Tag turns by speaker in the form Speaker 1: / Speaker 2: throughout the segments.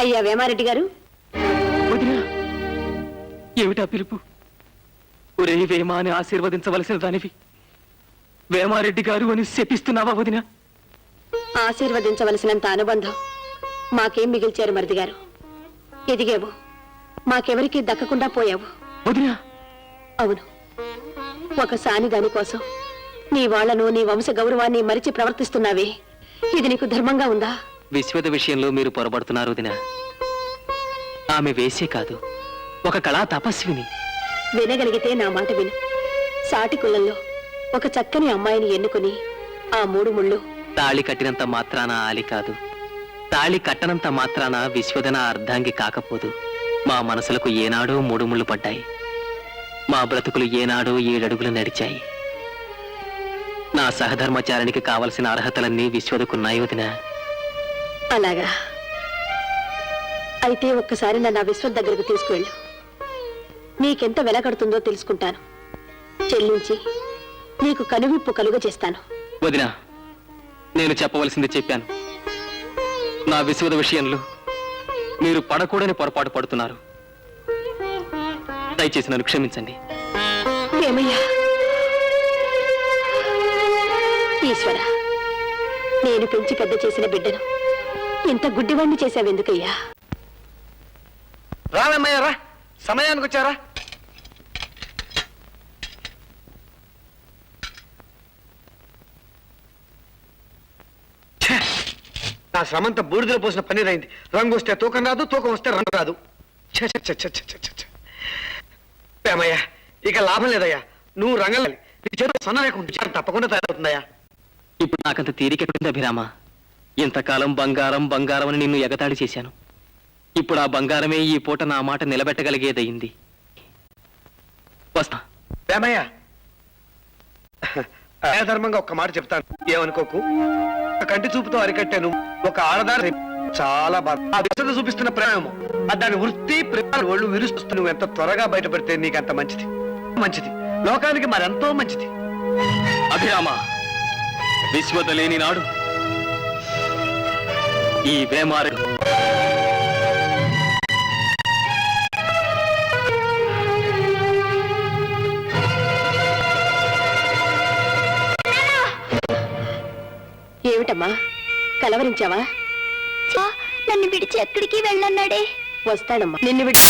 Speaker 1: అయ్యా వేమారెడ్డి గారు.
Speaker 2: వదినా, ఏమిటా పిలుపు? ఒరే వేమ అని ఆశీర్వదించవలసిన దానివి వేమారెడ్డి గారు అని శపిస్తున్నావా వదినా?
Speaker 1: ఆశీర్వదించవలసినంత అనుబంధం మాకేం మిగిల్చారు మరిది గారు. ఎదిగేవు, మాకెవరికి దక్కకుండా పోయావు.
Speaker 2: వదినా,
Speaker 1: అవును, ఒక సాని దానికోసం నీ వాళ్లను, నీ వంశ గౌరవాన్ని మరిచి ప్రవర్తిస్తున్నావే, ఇది నీకు ధర్మంగా ఉందా?
Speaker 2: విశ్వద విషయంలో మీరు పొరబడుతున్నారు వదినా. ఆమె వేసే కాదు, ఒక కళా తపస్విని.
Speaker 1: వినగలిగితే నా మాట విను. సాటి కులంలో ఒక చక్కని అమ్మాయిని ఎన్నుకుని ఆ 3 ముళ్ళు.
Speaker 2: తాళి కట్టినంత మాత్రాన ఆలి కాదు, తాళి కట్టనంత మాత్రాన విశ్వదన అర్ధాంగి కాకపోదు. మా మనసులకు ఏనాడో 3 ముళ్ళు పడ్డాయి. మా బ్రతుకులు ఏనాడో 7 అడుగులు నడిచాయి. నా సహధర్మచారానికి కావలసిన అర్హతలన్నీ విశ్వదకున్నాయి వదినా.
Speaker 1: అలాగా? అయితే ఒక్కసారి నన్ను ఆ విశ్వం దగ్గరకు తీసుకువెళ్ళు. నీకెంత వెల కడుతుందో తెలుసుకుంటాను. చెల్లించి నీకు కనువిప్పు కలుగ చేస్తాను.
Speaker 2: వదినా, నేను చెప్పవలసింది చెప్పాను. నా విశ్వద విషయంలో మీరు పడకూడని పొరపాటు పడుతున్నారు. దయచేసి నన్ను క్షమించండి.
Speaker 1: ఏమయ్యా? ఈశ్వర, నేను పెంచి పెద్ద చేసిన బిడ్డను ఇంత గుడ్డివాణ్ణి చేశావెందుకయ్యా?
Speaker 3: రామయ్య రా, సమయానికి వచ్చారా? నా శ్రమంతా బూడిదలో పోసిన పన్నీర్ అయింది. రంగు వస్తే తూకం రాదు, తూకం వస్తే రంగు రాదు. రామయ్య, ఇక లాభం లేదయ్యా. నువ్వు రంగలి సన్న లేకుండా తప్పకుండా తయారవుతుందయ్యా.
Speaker 2: ఇప్పుడు నాకంత తీరికెట్టింది అభిరామ. ఇంతకాలం బంగారం బంగారం అని నిన్ను ఎగతాళి చేశాను. ఇప్పుడు ఆ బంగారమే ఈ పూట నా మాట నిలబెట్టగలిగేదయింది. వస్తా.
Speaker 3: రామయ్య, ధర్మంగా ఒక్క మాట చెప్తాను, ఏమనుకోకు. కంటి చూపుతో అరికట్టాను ఒక ఆడదారి చాలా బాగా. ఆ విషయంలో చూపిస్తున్న ప్రేమ, దాని వృత్తి ప్రేమ ఒళ్ళు విరుస్తూ నువ్వు ఎంత త్వరగా బయటపడితే నీకంత మంచిది. మంచిది, లోకానికి మరెంతో మంచిది.
Speaker 2: అభిరామ, విశ్వత లేని నాడు ఈ వేమారెడ్డి
Speaker 1: ఏమిటమ్మా, కలవరించావా?
Speaker 4: నన్ను విడిచి ఎక్కడికి వెళ్ళన్నాడే.
Speaker 1: వస్తాడమ్మా, నిన్ను విడి.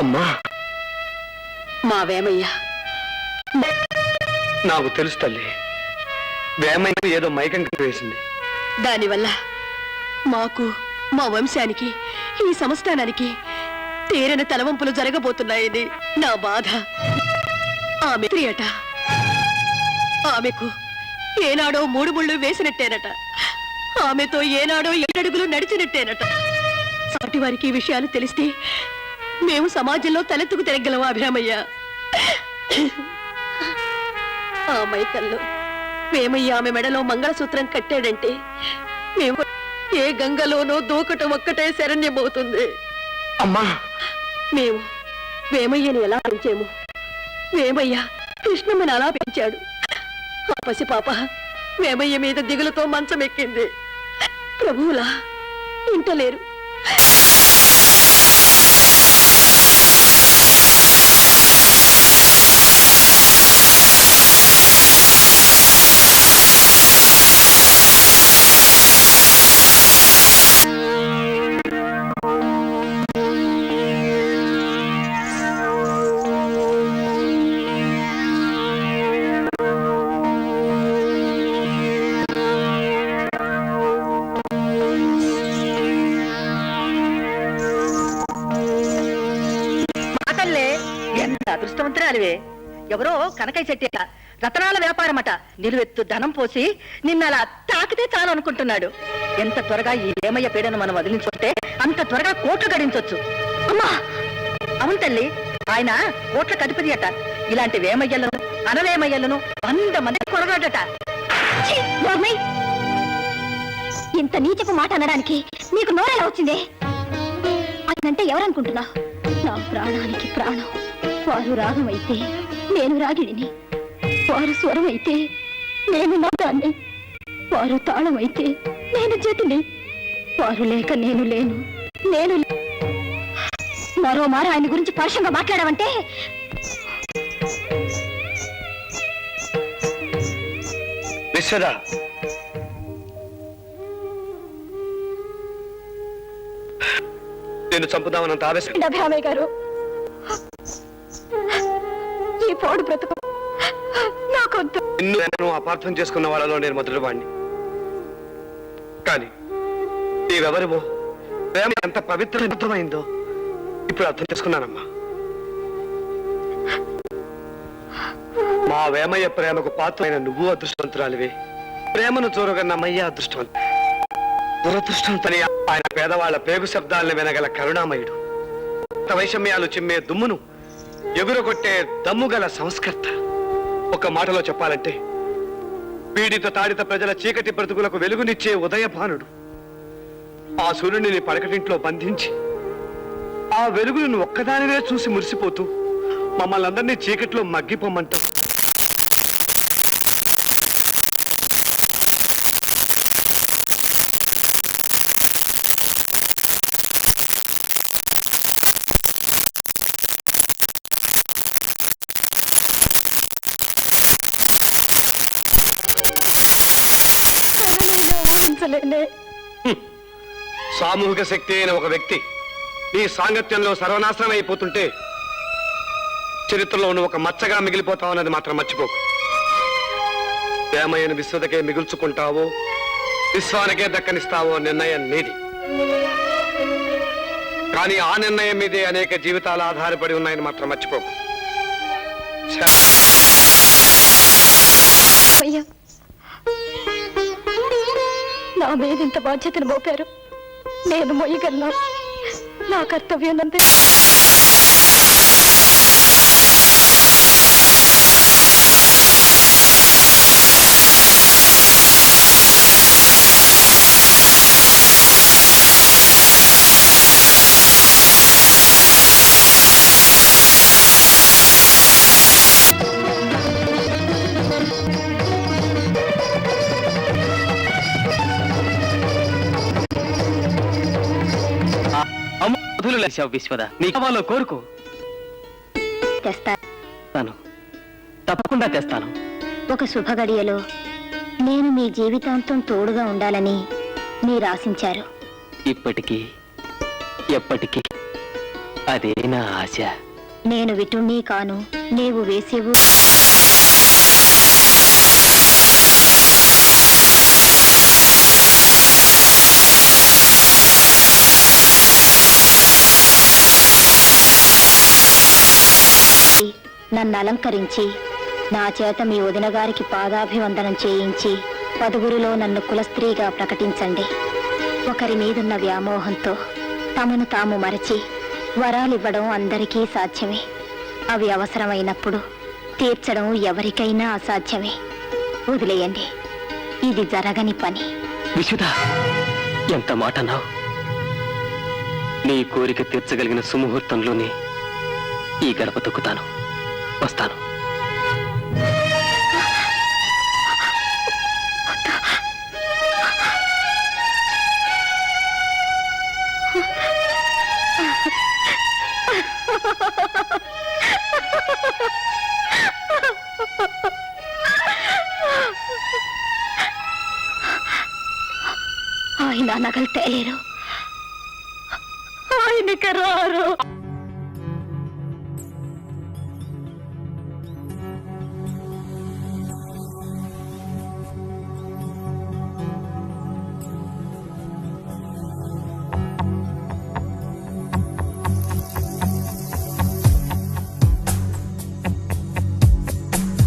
Speaker 3: అమ్మా,
Speaker 1: మా వేమయ్య.
Speaker 3: నాకు తెలుసు తల్లి, వేమయ్య ఏదో మైకం వేసింది.
Speaker 1: దానివల్ల మాకు, మా వంశానికి, ఈ సంస్థానానికి తీరని తలవంపులు జరగబోతున్నాయని నా బాధ. ఆమె ప్రియట, ఆమెకు ఏనాడో 3 ముళ్ళు వేసినట్టేనట. ఆమెతో ఏనాడో 7 అడుగులు నడిచినట్టేనట. సాటి వారికి ఈ విషయాలు తెలిస్తే మేము సమాజంలో తలెత్తుకు తిరగలమా అభిరామయ్య? ఆ మైకల్లో వేమయ్య ఆమె మెడలో మంగళసూత్రం కట్టాడంటే మేము ఏ గంగలోనో దూకటం ఒక్కటే శరణ్యమవుతుంది.
Speaker 3: అమ్మా,
Speaker 1: మేము వేమయ్యని ఎలా పెంచాము, వేమయ్య కృష్ణమ్మని అలా పెంచాడు. ఆ పసిపాప వేమయ్య మీద దిగులుతో మంచమెక్కింది. ప్రభువులా ఇంటలేరు.
Speaker 5: అదృష్టవంతురాలివే. ఎవరో కనకయ్య చెట్టి రతనాల వ్యాపారమట నిలువెత్తు ధనం పోసి నిన్నలా తాకితే చాలు అనుకుంటున్నాడు. ఎంత త్వరగా ఈ వేమయ్య పీడను మనం వదిలించుకుంటే అంత త్వరగా కోట్లు గడించొచ్చు. అమ్మా అవును తల్లి, ఆయన కోట్ల కధిపతి అట. ఇలాంటి వేమయ్యలను అనవేమయ్యలను 100 మంది కొరగాడట.
Speaker 4: ఛీ, నోర్మై! ఇంత నీచపు మాట అనడానికి నీకు నోరెలా వచ్చిందే? అతనంటే ఎవరనుకుంటున్నా? నా ప్రాణానికి ప్రాణం. వారు రాగం అయితే నేను రాగిడిని, వారు స్వరం అయితే నేను నాదాన్ని, వారు తాళం అయితే నేను జతిని, వారు లేక నేను లేను, నేను మరో మారు ఆయన గురించి పరుషంగా మాట్లాడావంటే
Speaker 3: విశ్వద, నేను చంపుదామన్నంత ఆవేశం
Speaker 4: అభిరామయ్య గారు, ఈ పోడు బ్రతుకు నాకొద్దు.
Speaker 3: నిన్ను అపార్థం చేసుకున్న వాళ్ళలో నేను మొదటి వాడిని. కానీ నీవెవరివో, ప్రేమ ఎంత పవిత్రమైందో ఇప్పుడు అర్థం చేసుకున్నానమ్మా. మా వేమయ్య ప్రేమకు పాత్రైన నువ్వు అదృష్టవంతురాలివే. ప్రేమను చూరగన్నమయ్య అదృష్టవంతు. దురదృష్టవంతుని ఆయన పేదవాళ్ల పేగు శబ్దాలను వినగల కరుణామయుడు. వైషమ్యాలు చిమ్మే దుమ్మును ఎగురగొట్టే దమ్ముగల సంస్కర్త. ఒక మాటలో చెప్పాలంటే పీడిత తాడిత ప్రజల చీకటి బ్రతుకులకు వెలుగునిచ్చే ఉదయభానుడు. ఆ సూర్యుడిని పడకటింట్లో బంధించి ఆ వెలుగును ఒక్కదానినే చూసి మురిసిపోతూ మమ్మల్ని అందరినీ చీకట్లో మగ్గిపోమంటాం. సామూహిక శక్తి అయిన ఒక వ్యక్తి నీ సాంగత్యంలో సర్వనాశనం అయిపోతుంటే చరిత్రలో నువ్వు ఒక మచ్చగా మిగిలిపోతావు అన్నది మాత్రం మర్చిపోకు. ప్రేమయ్యను విశ్వదకే మిగుల్చుకుంటావో విశ్వానికే దక్కనిస్తావో నిర్ణయం నీది. కానీ ఆ నిర్ణయం మీదే అనేక జీవితాలు ఆధారపడి ఉన్నాయని మాత్రం మర్చిపోకు.
Speaker 4: నా మీద ఇంత బాధ్యతను మోపారు, నేను మొయ్యగలను. నా కర్తవ్యం అంతే.
Speaker 2: విశ్వద నీ కావాలో కోరుకో.
Speaker 4: తెస్తాను,
Speaker 2: తప్పకుండా తెస్తాను.
Speaker 4: ఒక శుభగడియలో నేను మీ జీవితాంతం తోడుగా ఉండాలని మీరు ఆశించారు.
Speaker 2: ఇప్పటికీ ఎప్పటికీ అదే నా ఆశ.
Speaker 4: నేను విటుణ్ణి కాను, నీవు వేసేవు. నన్ను అలంకరించి నా చేత మీ వదిన గారికి పాదాభివందనం చేయించి 10గురిలో నన్ను కులస్త్రీగా ప్రకటించండి. ఒకరి మీదున్న వ్యామోహంతో తమను తాము మరచి వరాలివ్వడం అందరికీ సాధ్యమే. అవి అవసరమైనప్పుడు తీర్చడం ఎవరికైనా అసాధ్యమే. వదిలేయండి, ఇది జరగని పని.
Speaker 2: విశ్వద, ఎంత మాట అన్నావు. నీ కోరిక తీర్చగలిగిన సుముహూర్తంలోనే ఈ గడప తొక్కుతాను. వస్తాను.
Speaker 4: ఆయన నగలు తేలేరు, ఆయనకి రారు.